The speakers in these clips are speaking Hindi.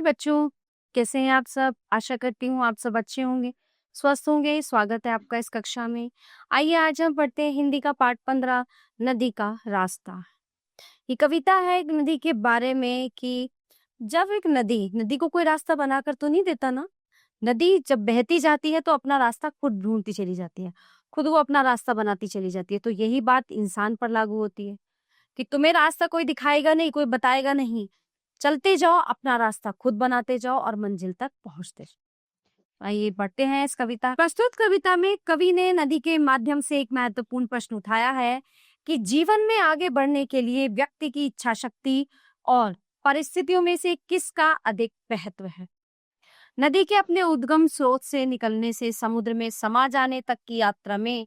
बच्चों, कैसे हैं आप सब? आशा करती हूँ आप सब अच्छे होंगे, स्वस्थ होंगे। स्वागत है आपका इस कक्षा में। आइए आज हम पढ़ते हैं हिंदी का पाठ 15 नदी का रास्ता। ये कविता है एक नदी के बारे में कि जब एक नदी को कोई रास्ता बनाकर तो नहीं देता ना। नदी जब बहती जाती है तो अपना रास्ता खुद ढूंढती चली जाती है, खुद वो अपना रास्ता बनाती चली जाती है। तो यही बात इंसान पर लागू होती है कि तुम्हें रास्ता कोई दिखाएगा नहीं, कोई बताएगा नहीं। चलते जाओ, अपना रास्ता खुद बनाते जाओ और मंजिल तक पहुंचते जाओ। आइए बढ़ते हैं इस कविता। प्रस्तुत कविता में कवि ने नदी के माध्यम से एक महत्वपूर्ण प्रश्न उठाया है कि जीवन में आगे बढ़ने के लिए व्यक्ति की इच्छा शक्ति और परिस्थितियों में से किसका अधिक महत्व है। नदी के अपने उद्गम स्रोत से निकलने से समुद्र में समा जाने तक की यात्रा में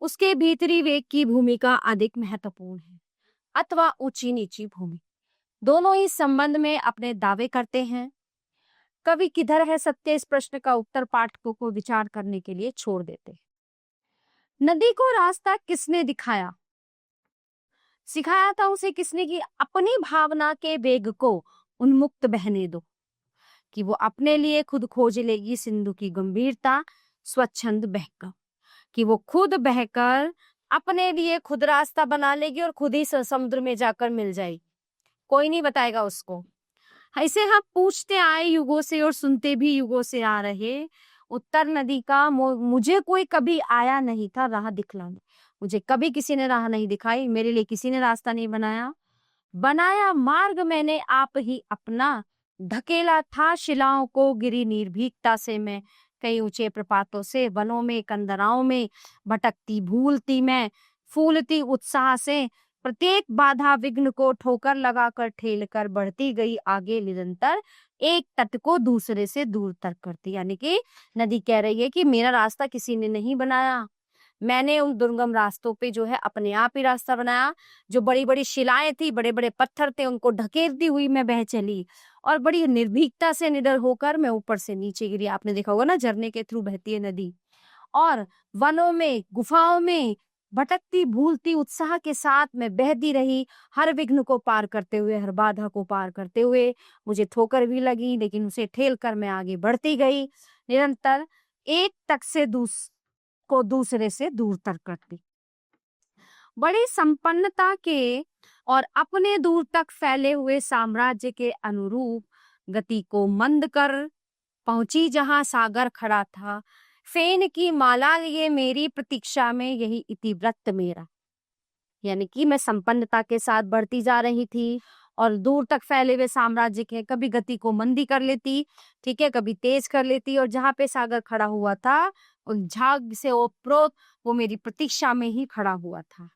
उसके भीतरी वेग की भूमिका अधिक महत्वपूर्ण है अथवा ऊंची नीची भूमि, दोनों ही संबंध में अपने दावे करते हैं। कवि किधर है सत्य, इस प्रश्न का उत्तर पाठकों को विचार करने के लिए छोड़ देते हैं। नदी को रास्ता किसने दिखाया? सिखाया था उसे किसने कि अपनी भावना के वेग को उन्मुक्त बहने दो, कि वो अपने लिए खुद खोज लेगी सिंधु की गंभीरता स्वच्छंद बहकर, कि वो खुद बहकर अपने लिए खुद रास्ता बना लेगी और खुद ही समुद्र में जाकर मिल जाएगी। कोई नहीं बताएगा उसको। ऐसे हम पूछते आए युगों से और सुनते भी युगों से आ रहे। उत्तर नदी का मुझे कोई कभी आया नहीं था राह दिखलाने। मुझे कभी किसी ने राह नहीं दिखाई, मेरे लिए किसी ने रास्ता नहीं बनाया। बनाया मार्ग मैंने आप ही अपना, ढकेला था शिलाओं को गिरी निर्भीकता से मैं। कई ऊंचे प्रपातों से, वनों में, कंदराओं में भटकती भूलती मैं, फूलती उत्साह से प्रत्येक बाधा विघ्न को ठोकर लगाकर ठेल कर बढ़ती गई आगे निरंतर, एक तट को दूसरे से दूर तक करती। यानी कि नदी कह रही है कि मेरा रास्ता किसी ने नहीं बनाया, मैंने उन दुर्गम रास्तों पे जो है अपने आप ही रास्ता बनाया। जो बड़ी बड़ी शिलाएं थी, बड़े बड़े पत्थर थे, उनको ढकेलती हुई मैं बह चली और बड़ी निर्भीकता से निडर होकर मैं ऊपर से नीचे गिरी। आपने देखा होगा ना, झरने के थ्रू बहती है नदी। और वनों में, गुफाओं में भटकती भूलती उत्साह के साथ मैं बहती रही, हर विघ्न को पार करते हुए, हर बाधा को पार करते हुए। मुझे ठोकर भी लगी लेकिन उसे ठेल कर मैं आगे बढ़ती गई निरंतर, एक तक से दूसरे से दूर तक करती। बड़ी संपन्नता के और अपने दूर तक फैले हुए साम्राज्य के अनुरूप गति को मंद कर पहुंची जहां सागर खड़ा था। फेन की माला लिए मेरी प्रतीक्षा में यही इतिवृत्त मेरा। यानी कि मैं संपन्नता के साथ बढ़ती जा रही थी और दूर तक फैले हुए साम्राज्य के कभी गति को मंदी कर लेती, ठीक है, कभी तेज कर लेती, और जहां पे सागर खड़ा हुआ था उन झाग से ओतप्रोत वो मेरी प्रतीक्षा में ही खड़ा हुआ था।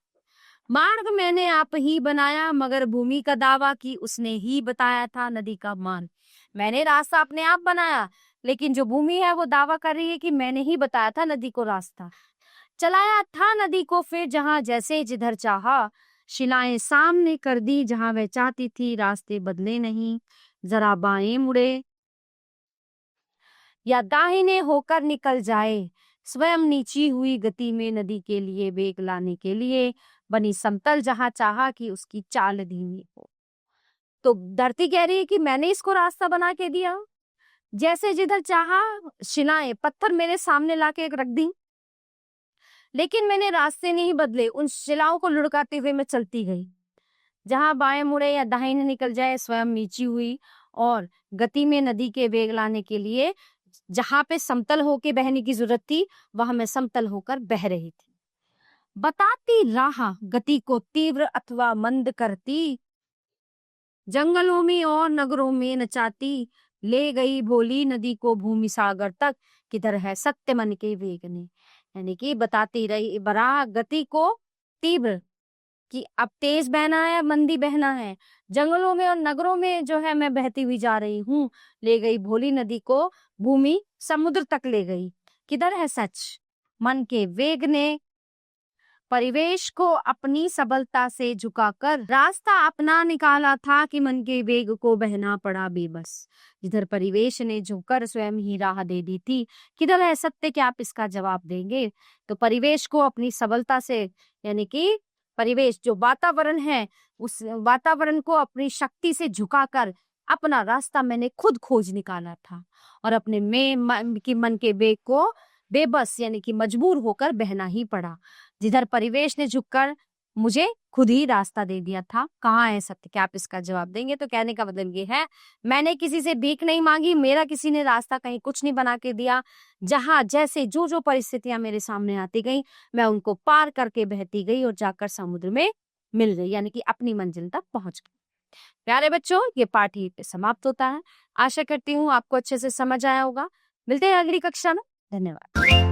मार्ग मैंने आप ही बनाया मगर भूमि का दावा कि उसने ही बताया था नदी का मार्ग। मैंने रास्ता अपने आप बनाया लेकिन जो भूमि है वो दावा कर रही है कि मैंने ही बताया था नदी को रास्ता। चलाया था नदी को फिर जहां जैसे जिधर चाहा, शिलाएं सामने कर दी जहां वह चाहती थी, रास्ते बदले नहीं, जरा बाएं मुड़े या दाहिने होकर निकल जाए। स्वयं नीची हुई गति में नदी के लिए वेग लाने के लिए बनी समतल जहां चाहा कि उसकी चाल धीमी हो। तो धरती कह रही है कि मैंने इसको रास्ता बना के दिया, जैसे जिधर चाहा शिलाएं पत्थर मेरे सामने लाके रख दी, लेकिन मैंने रास्ते नहीं बदले, उन शिलाओं को लुढ़काते हुए मैं चलती गई। जहां बाएं मुड़े या दाहिने निकल जाए, स्वयं नीची हुई और गति में नदी के वेग लाने के लिए जहां पे समतल होके बहने की जरूरत थी वहां मैं समतल होकर बह रही थी। बताती राह गति को तीव्र अथवा मंद करती, जंगलों में और नगरों में नचाती, ले गई भोली नदी को भूमि सागर तक, किधर है सत्य मन के वेग ने। यानी कि बताती रही राह गति को तीव्र, कि अब तेज बहना है, मंदी बहना है। जंगलों में और नगरों में जो है मैं बहती हुई जा रही हूँ। ले गई भोली नदी को भूमि समुद्र तक ले गई, किधर है सच मन के वेग ने। परिवेश को अपनी सबलता से झुकाकर रास्ता अपना निकाला था कि मन के वेग को बहना पड़ा बेबस। जिधर परिवेश ने झुककर स्वयं ही राह दे दी थी, किधर है सत्य, क्या आप इसका जवाब देंगे? तो परिवेश को अपनी सबलता से, यानी कि परिवेश जो वातावरण है उस वातावरण को अपनी शक्ति से झुकाकर अपना रास्ता मैंने खुद खोज निकाला था और अपने मन के वेग को बेबस यानी कि मजबूर होकर बहना ही पड़ा, जिधर परिवेश ने झुककर मुझे खुद ही रास्ता दे दिया था। कहाँ है सत्य? क्या आप इसका जवाब देंगे? तो कहने का मतलब ये है, मैंने किसी से भीख नहीं मांगी, मेरा किसी ने रास्ता कहीं कुछ नहीं बना के दिया। जहां जैसे जो जो परिस्थितियां मेरे सामने आती गई, मैं उनको पार करके बहती गई और जाकर समुद्र में मिल गई, यानी कि अपनी मंजिल तक पहुंच गई। प्यारे बच्चों, ये पाठ यहीं पे समाप्त होता है। आशा करती हूँ आपको अच्छे से समझ आया होगा। मिलते हैं अगली कक्षा में। धन्यवाद।